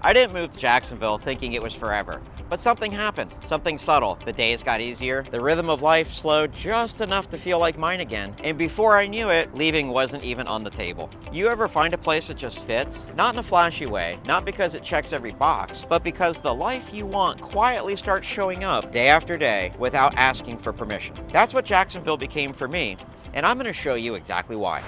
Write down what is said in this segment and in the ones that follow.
I didn't move to Jacksonville thinking it was forever, but something happened, something subtle. The days got easier, the rhythm of life slowed just enough to feel like mine again, and before I knew it, leaving wasn't even on the table. You ever find a place that just fits? Not in a flashy way, not because it checks every box, but because the life you want quietly starts showing up day after day without asking for permission. That's what Jacksonville became for me, and I'm going to show you exactly why.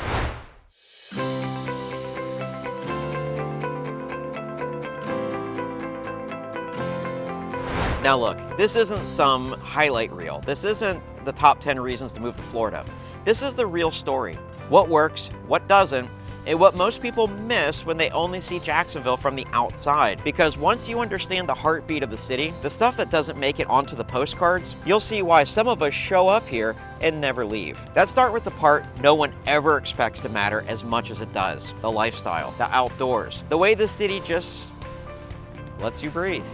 Now look, this isn't some highlight reel. This isn't the top 10 reasons to move to Florida. This is the real story. What works, what doesn't, and what most people miss when they only see Jacksonville from the outside. Because once you understand the heartbeat of the city, the stuff that doesn't make it onto the postcards, you'll see why some of us show up here and never leave. Let's start with the part no one ever expects to matter as much as it does. The lifestyle, the outdoors, the way the city just lets you breathe.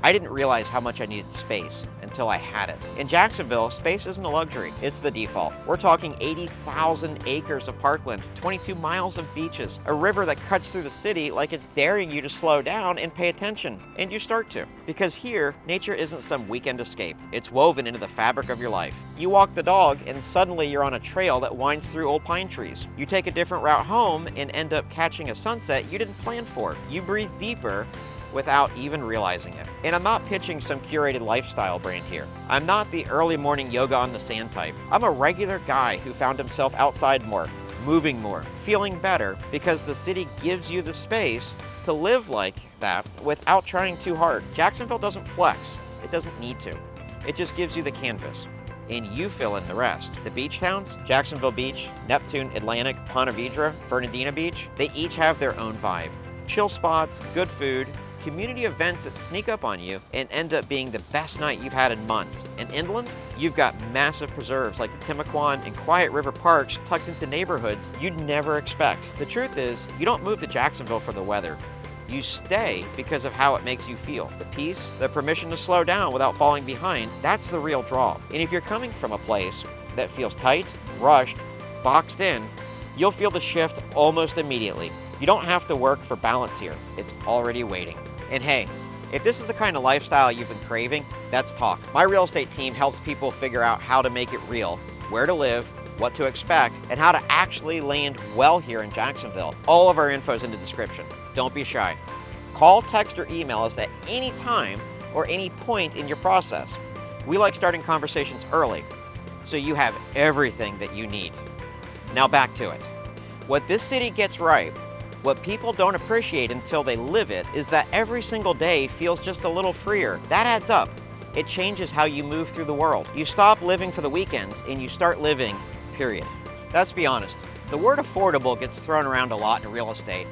I didn't realize how much I needed space until I had it. In Jacksonville, space isn't a luxury, it's the default. We're talking 80,000 acres of parkland, 22 miles of beaches, a river that cuts through the city like it's daring you to slow down and pay attention. And you start to. Because here, nature isn't some weekend escape. It's woven into the fabric of your life. You walk the dog and suddenly you're on a trail that winds through old pine trees. You take a different route home and end up catching a sunset you didn't plan for. You breathe deeper without even realizing it. And I'm not pitching some curated lifestyle brand here. I'm not the early morning yoga on the sand type. I'm a regular guy who found himself outside more, moving more, feeling better, because the city gives you the space to live like that without trying too hard. Jacksonville doesn't flex. It doesn't need to. It just gives you the canvas, and you fill in the rest. The beach towns, Jacksonville Beach, Neptune, Atlantic, Ponte Vedra, Fernandina Beach, they each have their own vibe. Chill spots, good food, community events that sneak up on you and end up being the best night you've had in months. In inland, you've got massive preserves like the Timaquan and quiet river parks tucked into neighborhoods you'd never expect. The truth is, you don't move to Jacksonville for the weather. You stay because of how it makes you feel. The peace, the permission to slow down without falling behind, that's the real draw. And if you're coming from a place that feels tight, rushed, boxed in, you'll feel the shift almost immediately. You don't have to work for balance here. It's already waiting. And hey, if this is the kind of lifestyle you've been craving, that's talk. My real estate team helps people figure out how to make it real, where to live, what to expect, and how to actually land well here in Jacksonville. All of our info is in the description. Don't be shy. Call, text, or email us at any time or any point in your process. We like starting conversations early, so you have everything that you need. Now back to it. What this city gets right, what people don't appreciate until they live it, is that every single day feels just a little freer. That adds up. It changes how you move through the world. You stop living for the weekends and you start living, period. Let's be honest. The word affordable gets thrown around a lot in real estate,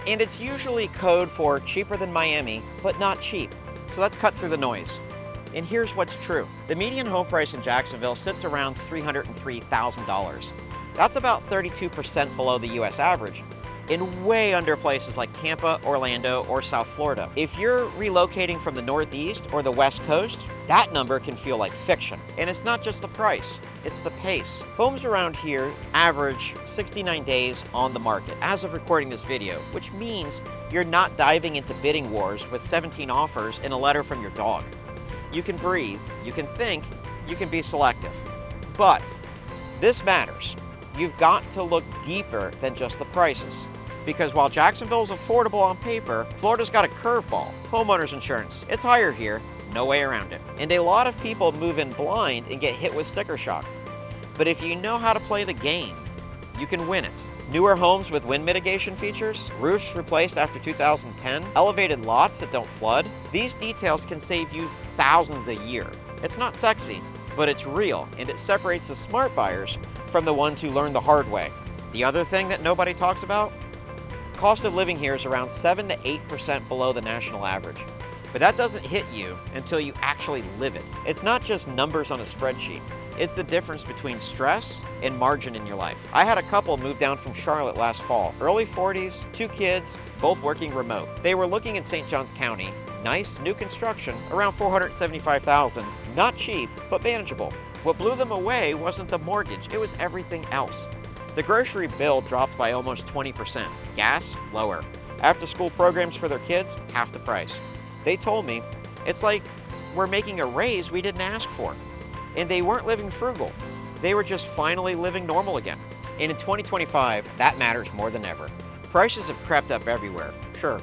and it's usually code for cheaper than Miami, but not cheap. So let's cut through the noise. And here's what's true. The median home price in Jacksonville sits around $303,000. That's about 32% below the US average, and way under places like Tampa, Orlando, or South Florida. If you're relocating from the Northeast or the West Coast, that number can feel like fiction. And it's not just the price, it's the pace. Homes around here average 69 days on the market as of recording this video, which means you're not diving into bidding wars with 17 offers and a letter from your dog. You can breathe, you can think, you can be selective. But this matters. You've got to look deeper than just the prices. Because while Jacksonville is affordable on paper, Florida's got a curveball. Homeowners insurance. It's higher here, no way around it. And a lot of people move in blind and get hit with sticker shock. But if you know how to play the game, you can win it. Newer homes with wind mitigation features, roofs replaced after 2010, elevated lots that don't flood, these details can save you thousands a year. It's not sexy, but it's real, and it separates the smart buyers from the ones who learn the hard way. The other thing that nobody talks about? Cost of living here is around 7 to 8% below the national average. But that doesn't hit you until you actually live it. It's not just numbers on a spreadsheet. It's the difference between stress and margin in your life. I had a couple move down from Charlotte last fall. Early 40s, 2 kids, both working remote. They were looking in St. Johns County. Nice, new construction, around $475,000. Not cheap, but manageable. What blew them away wasn't the mortgage, it was everything else. The grocery bill dropped by almost 20%. Gas, lower. After-school programs for their kids, half the price. They told me, it's like we're making a raise we didn't ask for. And they weren't living frugal. They were just finally living normal again. And in 2025, that matters more than ever. Prices have crept up everywhere, sure.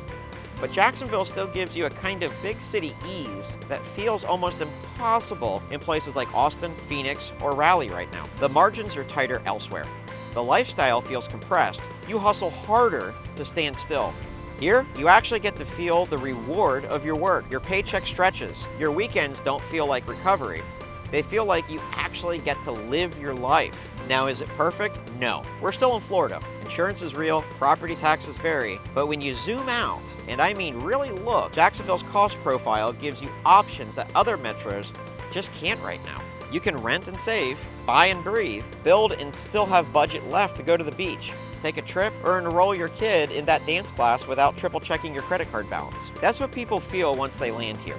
But Jacksonville still gives you a kind of big city ease that feels almost impossible in places like Austin, Phoenix, or Raleigh right now. The margins are tighter elsewhere. The lifestyle feels compressed. You hustle harder to stand still. Here, you actually get to feel the reward of your work. Your paycheck stretches. Your weekends don't feel like recovery. They feel like you actually get to live your life. Now, is it perfect? No. We're still in Florida. Insurance is real, property taxes vary, but when you zoom out, and I mean really look, Jacksonville's cost profile gives you options that other metros just can't right now. You can rent and save, buy and breathe, build and still have budget left to go to the beach, take a trip, or enroll your kid in that dance class without triple checking your credit card balance. That's what people feel once they land here.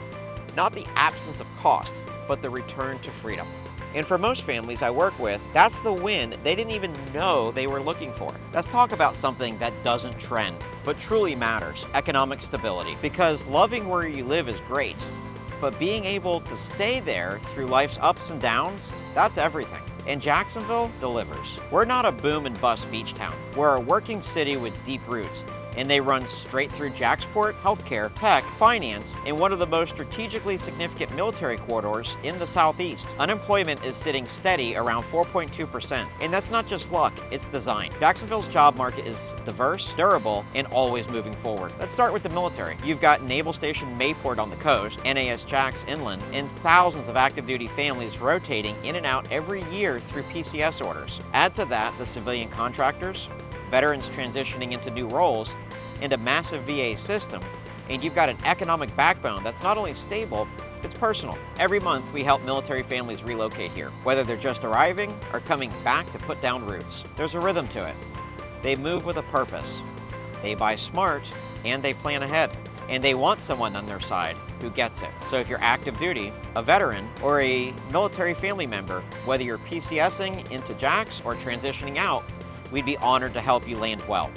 Not the absence of cost, but the return to freedom. And for most families I work with, that's the win they didn't even know they were looking for. Let's talk about something that doesn't trend, but truly matters: economic stability. Because loving where you live is great, but being able to stay there through life's ups and downs, that's everything. And Jacksonville delivers. We're not a boom and bust beach town. We're a working city with deep roots, and they run straight through Jacksport, healthcare, tech, finance, and one of the most strategically significant military corridors in the Southeast. Unemployment is sitting steady around 4.2%, and that's not just luck, it's design. Jacksonville's job market is diverse, durable, and always moving forward. Let's start with the military. You've got Naval Station Mayport on the coast, NAS JAX inland, and thousands of active duty families rotating in and out every year through PCS orders. Add to that the civilian contractors, veterans transitioning into new roles, and a massive VA system, and you've got an economic backbone that's not only stable, it's personal. Every month we help military families relocate here, whether they're just arriving or coming back to put down roots. There's a rhythm to it. They move with a purpose. They buy smart, and they plan ahead. And they want someone on their side who gets it. So if you're active duty, a veteran, or a military family member, whether you're PCSing into JAX or transitioning out, we'd be honored to help you land well.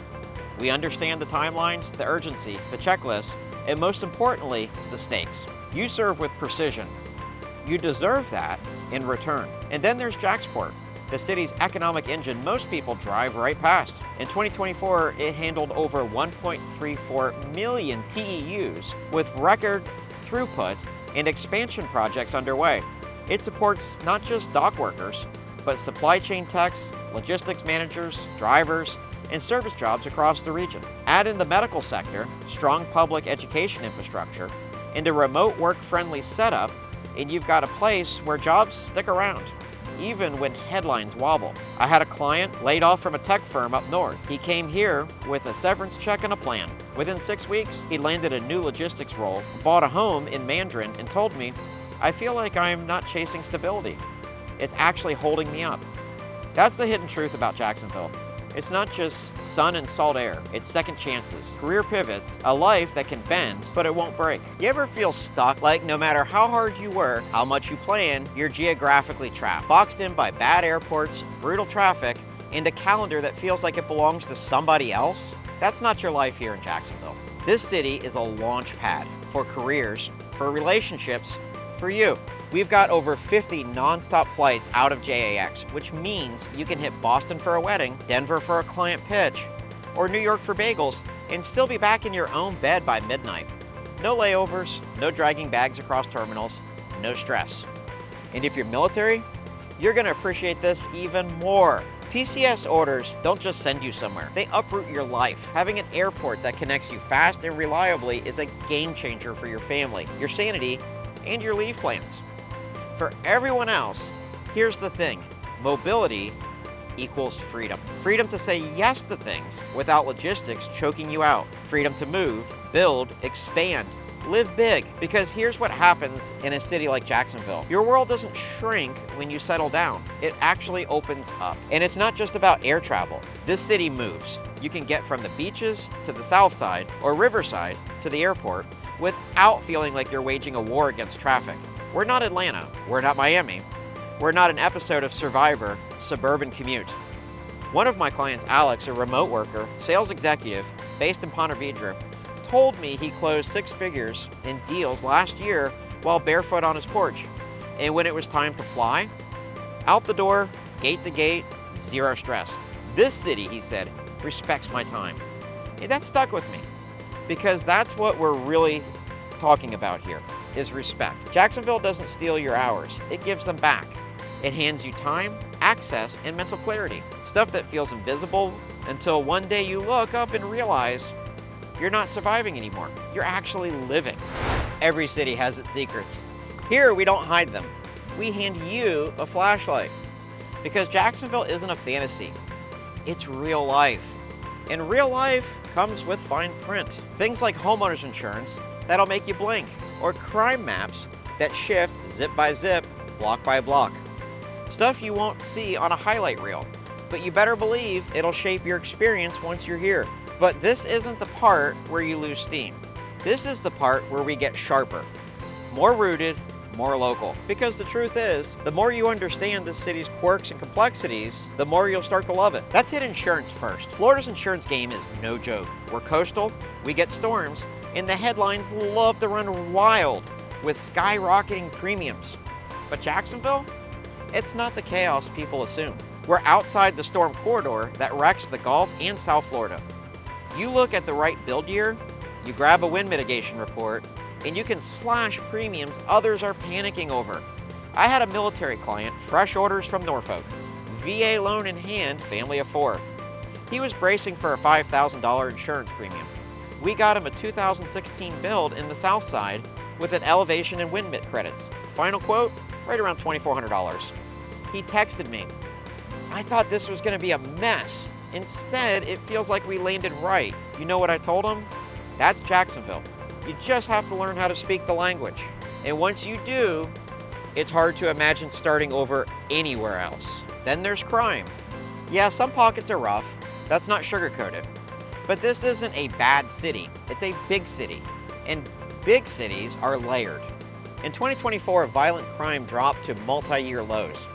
We understand the timelines, the urgency, the checklists, and most importantly, the stakes. You serve with precision. You deserve that in return. And then there's Jacksport, the city's economic engine most people drive right past. In 2024, it handled over 1.34 million TEUs with record throughput and expansion projects underway. It supports not just dock workers, but supply chain techs, logistics managers, drivers, and service jobs across the region. Add in the medical sector, strong public education infrastructure, and a remote work-friendly setup, and you've got a place where jobs stick around, even when headlines wobble. I had a client laid off from a tech firm up north. He came here with a severance check and a plan. Within 6 weeks, he landed a new logistics role, bought a home in Mandarin, and told me, "I feel like I'm not chasing stability. It's actually holding me up." That's the hidden truth about Jacksonville. It's not just sun and salt air, it's second chances, career pivots, a life that can bend, but it won't break. You ever feel stuck, like no matter how hard you work, how much you plan, you're geographically trapped, boxed in by bad airports, brutal traffic, and a calendar that feels like it belongs to somebody else? That's not your life here in Jacksonville. This city is a launch pad for careers, for relationships, for you. We've got over 50 nonstop flights out of JAX, which means you can hit Boston for a wedding, Denver for a client pitch, or New York for bagels, and still be back in your own bed by midnight. No layovers, no dragging bags across terminals, no stress. And if you're military, you're gonna appreciate this even more. PCS orders don't just send you somewhere, they uproot your life. Having an airport that connects you fast and reliably is a game changer for your family, your sanity, and your leave plans. For everyone else, here's the thing: mobility equals freedom. Freedom to say yes to things without logistics choking you out. Freedom to move, build, expand, live big. Because here's what happens in a city like Jacksonville. Your world doesn't shrink when you settle down. It actually opens up. And it's not just about air travel. This city moves. You can get from the beaches to the south side or riverside to the airport without feeling like you're waging a war against traffic. We're not Atlanta, we're not Miami, we're not an episode of Survivor, Suburban Commute. One of my clients, Alex, a remote worker, sales executive, based in Ponte Vedra, told me he closed 6 figures in deals last year while barefoot on his porch. And when it was time to fly, out the door, gate to gate, zero stress. This city, he said, respects my time. And that stuck with me because that's what we're really talking about here, is respect. Jacksonville doesn't steal your hours, it gives them back. It hands you time, access, and mental clarity. Stuff that feels invisible until one day you look up and realize you're not surviving anymore. You're actually living. Every city has its secrets. Here, we don't hide them. We hand you a flashlight. Because Jacksonville isn't a fantasy. It's real life. And real life comes with fine print. Things like homeowners insurance that'll make you blink, or crime maps that shift zip by zip, block by block. Stuff you won't see on a highlight reel, but you better believe it'll shape your experience once you're here. But this isn't the part where you lose steam. This is the part where we get sharper, more rooted, more local. Because the truth is, the more you understand this city's quirks and complexities, the more you'll start to love it. Let's hit insurance first. Florida's insurance game is no joke. We're coastal, we get storms, and the headlines love to run wild with skyrocketing premiums. But Jacksonville? It's not the chaos people assume. We're outside the storm corridor that wrecks the Gulf and South Florida. You look at the right build year, you grab a wind mitigation report, and you can slash premiums others are panicking over. I had a military client, fresh orders from Norfolk, VA loan in hand, family of 4. He was bracing for a $5,000 insurance premium. We got him a 2016 build in the South Side with an elevation and wind mit credits. Final quote, right around $2,400. He texted me, "I thought this was gonna be a mess. Instead, it feels like we landed right." You know what I told him? That's Jacksonville. You just have to learn how to speak the language. And once you do, it's hard to imagine starting over anywhere else. Then there's crime. Yeah, some pockets are rough. That's not sugarcoated. But this isn't a bad city. It's a big city. And big cities are layered. In 2024, violent crime dropped to multi-year lows.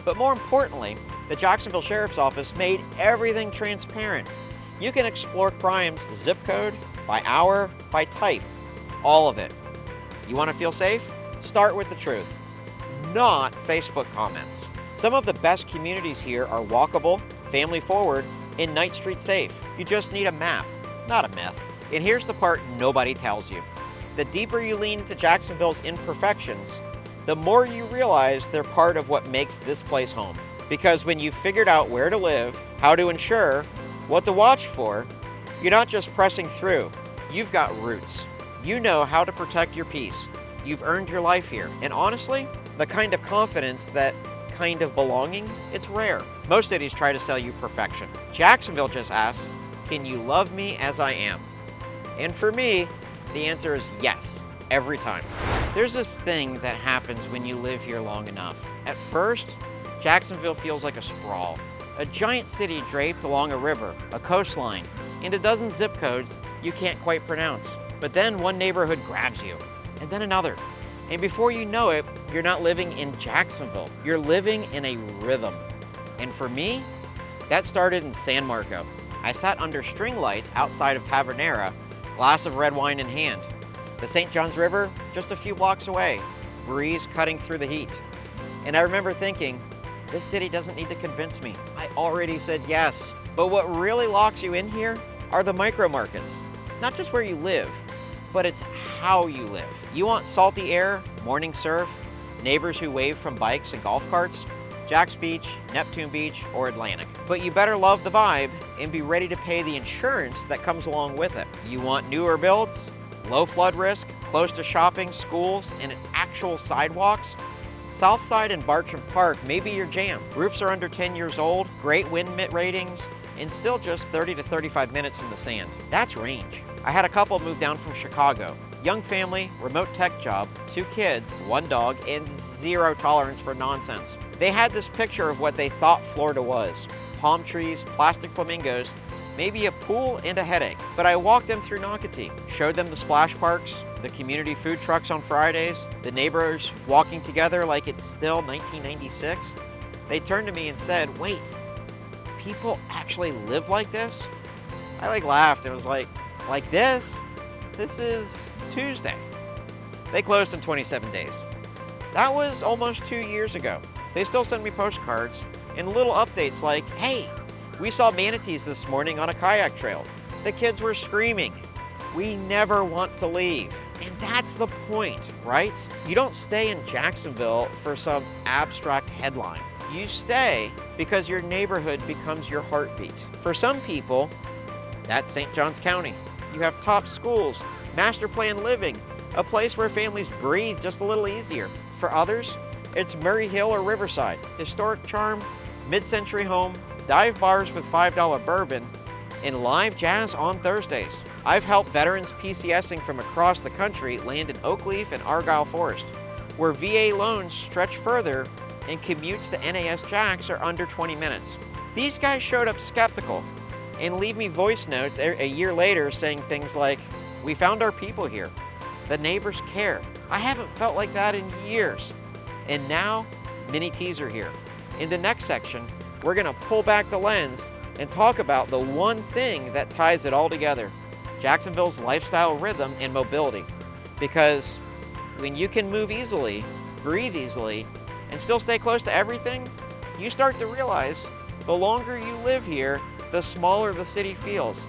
But more importantly, the Jacksonville Sheriff's Office made everything transparent. You can explore crimes zip code, by hour, by type, all of it. You want to feel safe? Start with the truth, not Facebook comments. Some of the best communities here are walkable, family forward, and night street safe. You just need a map, not a myth. And here's the part nobody tells you. The deeper you lean into Jacksonville's imperfections, the more you realize they're part of what makes this place home. Because when you've figured out where to live, how to insure, what to watch for, you're not just pressing through, you've got roots. You know how to protect your peace. You've earned your life here. And honestly, the kind of confidence, that kind of belonging, it's rare. Most cities try to sell you perfection. Jacksonville just asks, can you love me as I am? And for me, the answer is yes, every time. There's this thing that happens when you live here long enough. At first, Jacksonville feels like a sprawl. A giant city draped along a river, a coastline, and a dozen zip codes you can't quite pronounce. But then one neighborhood grabs you, and then another. And before you know it, you're not living in Jacksonville. You're living in a rhythm. And for me, that started in San Marco. I sat under string lights outside of Tavernera, glass of red wine in hand. The St. Johns River, just a few blocks away, breeze cutting through the heat. And I remember thinking, this city doesn't need to convince me. I already said yes. But what really locks you in here are the micro markets. Not just where you live, but it's how you live. You want salty air, morning surf, neighbors who wave from bikes and golf carts, Jax Beach, Neptune Beach, or Atlantic. But you better love the vibe and be ready to pay the insurance that comes along with it. You want newer builds, low flood risk, close to shopping, schools, and actual sidewalks? Southside and Bartram Park may be your jam. Roofs are under 10 years old, great wind mit ratings, and still just 30 to 35 minutes from the sand. That's range. I had a couple move down from Chicago. Young family, remote tech job, 2 kids, 1 dog, and 0 tolerance for nonsense. They had this picture of what they thought Florida was. Palm trees, plastic flamingos, maybe a pool and a headache. But I walked them through Nocatee, showed them the splash parks, the community food trucks on Fridays, the neighbors walking together like it's still 1996. They turned to me and said, wait, people actually live like this? I laughed. It was like this? This is Tuesday. They closed in 27 days. That was almost 2 years ago. They still send me postcards and little updates like, hey, we saw manatees this morning on a kayak trail. The kids were screaming. We never want to leave. And that's the point, right? You don't stay in Jacksonville for some abstract headline. You stay because your neighborhood becomes your heartbeat. For some people, that's St. Johns County. You have top schools, master plan living, a place where families breathe just a little easier. For others, it's Murray Hill or Riverside, historic charm, mid-century home, dive bars with $5 bourbon, and live jazz on Thursdays. I've helped veterans PCSing from across the country land in Oakleaf and Argyle Forest, where VA loans stretch further and commutes to NAS JAX are under 20 minutes. These guys showed up skeptical and leave me voice notes a year later saying things like, we found our people here. The neighbors care. I haven't felt like that in years. And now, mini teas are here. In the next section, we're gonna pull back the lens and talk about the one thing that ties it all together, Jacksonville's lifestyle rhythm and mobility. Because when you can move easily, breathe easily, and still stay close to everything, you start to realize the longer you live here, the smaller the city feels.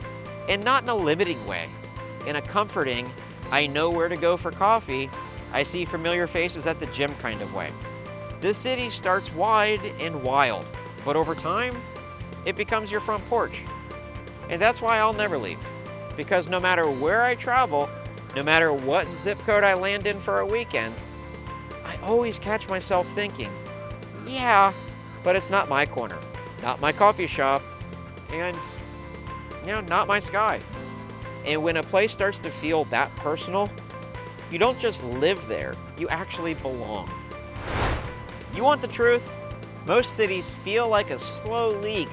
And not in a limiting way, in a comforting, I know where to go for coffee, I see familiar faces at the gym kind of way. This city starts wide and wild, but over time, it becomes your front porch. And that's why I'll never leave. Because no matter where I travel, no matter what zip code I land in for a weekend, I always catch myself thinking, yeah, but it's not my corner, not my coffee shop, and not my sky. And when a place starts to feel that personal, you don't just live there, you actually belong. You want the truth? Most cities feel like a slow leak.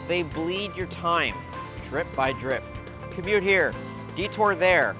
They bleed your time, drip by drip. Commute here, detour there.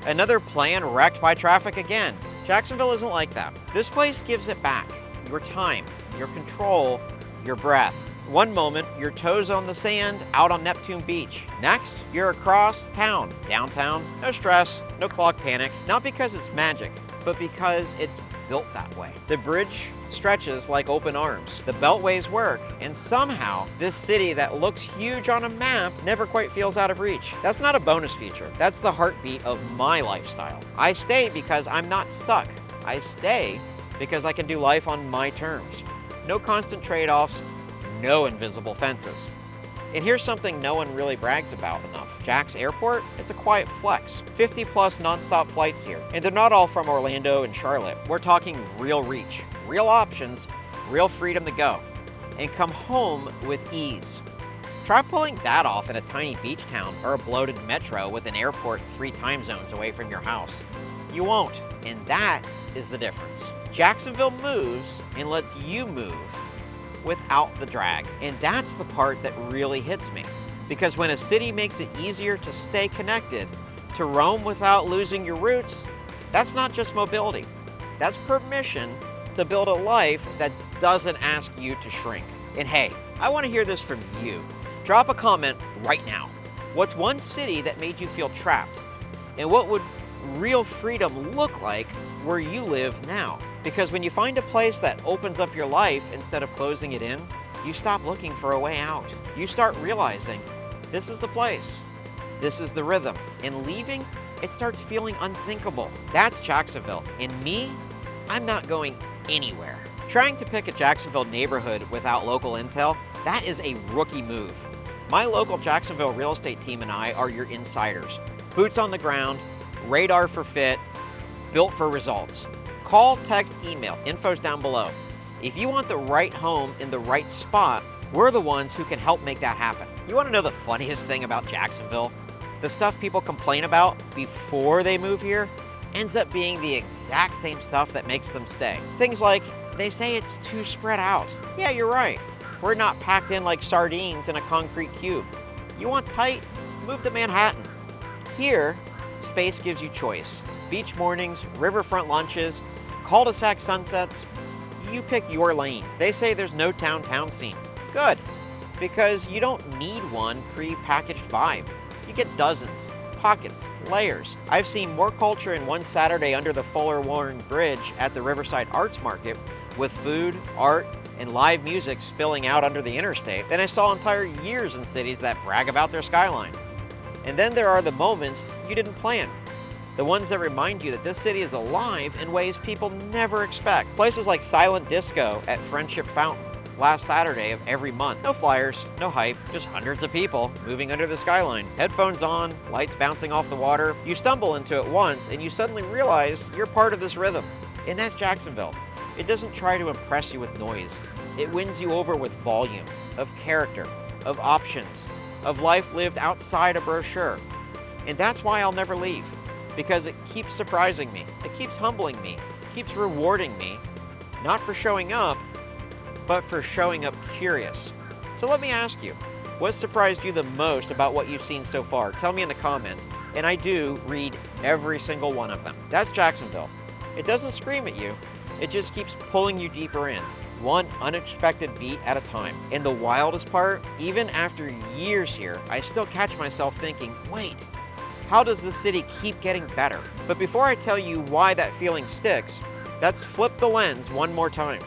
Another plan wrecked by traffic again. Jacksonville isn't like that. This place gives it back. Your time, your control, your breath. One moment, your toes on the sand out on Neptune Beach. Next, you're across town, downtown. No stress, no clock panic. Not because it's magic, but because it's built that way. The bridge stretches like open arms. The beltways work, and somehow this city that looks huge on a map never quite feels out of reach. That's not a bonus feature. That's the heartbeat of my lifestyle. I stay because I'm not stuck. I stay because I can do life on my terms. No constant trade-offs, no invisible fences. And here's something no one really brags about enough. JAX Airport, it's a quiet flex. 50 plus nonstop flights here. And they're not all from Orlando and Charlotte. We're talking real reach, real options, real freedom to go. And come home with ease. Try pulling that off in a tiny beach town or a bloated metro with an airport 3 time zones away from your house. You won't, and that is the difference. Jacksonville moves and lets you move without the drag. And that's the part that really hits me. Because when a city makes it easier to stay connected, to roam without losing your roots, that's not just mobility. That's permission to build a life that doesn't ask you to shrink. And hey, I want to hear this from you. Drop a comment right now. What's one city that made you feel trapped? And what would real freedom look like where you live now? Because when you find a place that opens up your life instead of closing it in, you stop looking for a way out. You start realizing, this is the place. This is the rhythm. And leaving, it starts feeling unthinkable. That's Jacksonville. And me, I'm not going anywhere. Trying to pick a Jacksonville neighborhood without local intel, that is a rookie move. My local Jacksonville real estate team and I are your insiders. Boots on the ground, radar for fit, built for results. Call, text, email, info's down below. If you want the right home in the right spot, we're the ones who can help make that happen. You want to know the funniest thing about Jacksonville? The stuff people complain about before they move here ends up being the exact same stuff that makes them stay. Things like, they say it's too spread out. Yeah, you're right. We're not packed in like sardines in a concrete cube. You want tight? Move to Manhattan. Here, space gives you choice. Beach mornings, riverfront lunches, cul-de-sac sunsets. You pick your lane. They say there's no downtown scene. Good, because you don't need one pre-packaged vibe. You get dozens, pockets, layers. I've seen more culture in one Saturday under the Fuller Warren Bridge at the Riverside Arts Market, with food, art, and live music spilling out under the interstate, than I saw entire years in cities that brag about their skyline. And then there are the moments you didn't plan. The ones that remind you that this city is alive in ways people never expect. Places like Silent Disco at Friendship Fountain, last Saturday of every month. No flyers, no hype, just hundreds of people moving under the skyline. Headphones on, lights bouncing off the water. You stumble into it once and you suddenly realize you're part of this rhythm. And that's Jacksonville. It doesn't try to impress you with noise. It wins you over with volume, of character, of options, of life lived outside a brochure. And that's why I'll never leave, because it keeps surprising me. It keeps humbling me, keeps rewarding me, not for showing up, but for showing up curious. So let me ask you, what surprised you the most about what you've seen so far? Tell me in the comments, and I do read every single one of them. That's Jacksonville. It doesn't scream at you, it just keeps pulling you deeper in, one unexpected beat at a time. And the wildest part, even after years here, I still catch myself thinking, wait, how does this city keep getting better? But before I tell you why that feeling sticks, let's flip the lens one more time,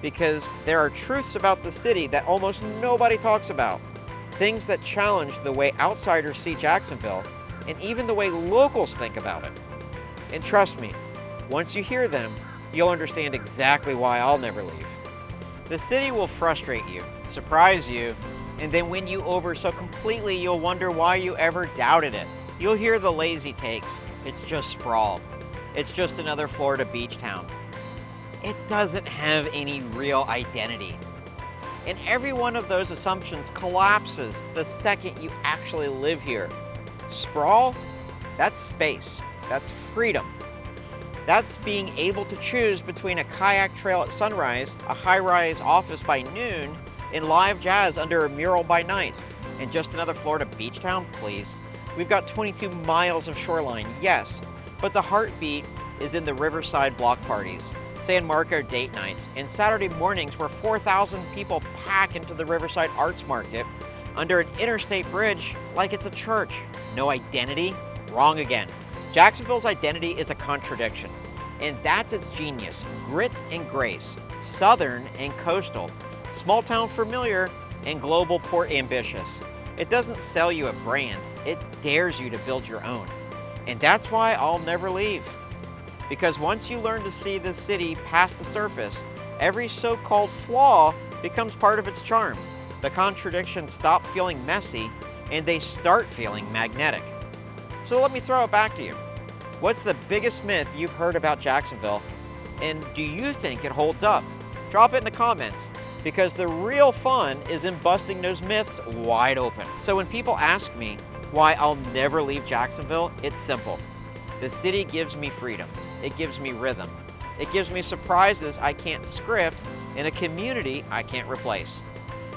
because there are truths about the city that almost nobody talks about. Things that challenge the way outsiders see Jacksonville, and even the way locals think about it. And trust me, once you hear them, you'll understand exactly why I'll never leave. The city will frustrate you, surprise you, and then win you over so completely you'll wonder why you ever doubted it. You'll hear the lazy takes. It's just sprawl. It's just another Florida beach town. It doesn't have any real identity. And every one of those assumptions collapses the second you actually live here. Sprawl? That's space. That's freedom. That's being able to choose between a kayak trail at sunrise, a high-rise office by noon, and live jazz under a mural by night. And just another Florida beach town? Please. We've got 22 miles of shoreline, yes, but the heartbeat is in the Riverside block parties, San Marco date nights, and Saturday mornings where 4,000 people pack into the Riverside Arts Market under an interstate bridge like it's a church. No identity? Wrong again. Jacksonville's identity is a contradiction, and that's its genius. Grit and grace, southern and coastal, small town familiar and global port ambitious. It doesn't sell you a brand, it dares you to build your own. And that's why I'll never leave. Because once you learn to see this city past the surface, every so-called flaw becomes part of its charm. The contradictions stop feeling messy, and they start feeling magnetic. So let me throw it back to you. What's the biggest myth you've heard about Jacksonville, and do you think it holds up? Drop it in the comments, because the real fun is in busting those myths wide open. So when people ask me why I'll never leave Jacksonville, it's simple. The city gives me freedom. It gives me rhythm. It gives me surprises I can't script, and a community I can't replace.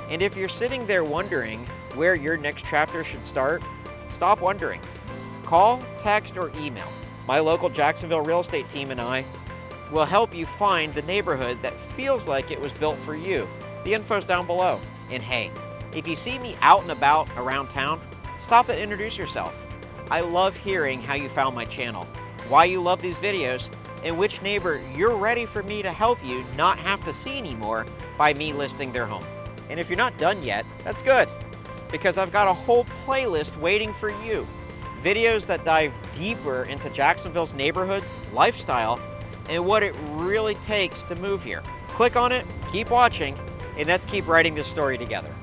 And if you're sitting there wondering where your next chapter should start, stop wondering. Call, text, or email. My local Jacksonville real estate team and I will help you find the neighborhood that feels like it was built for you. The info's down below. And hey, if you see me out and about around town, stop and introduce yourself. I love hearing how you found my channel, why you love these videos, and which neighbor you're ready for me to help you not have to see anymore by me listing their home. And if you're not done yet, that's good, because I've got a whole playlist waiting for you. Videos that dive deeper into Jacksonville's neighborhoods, lifestyle, and what it really takes to move here. Click on it, keep watching, and let's keep writing this story together.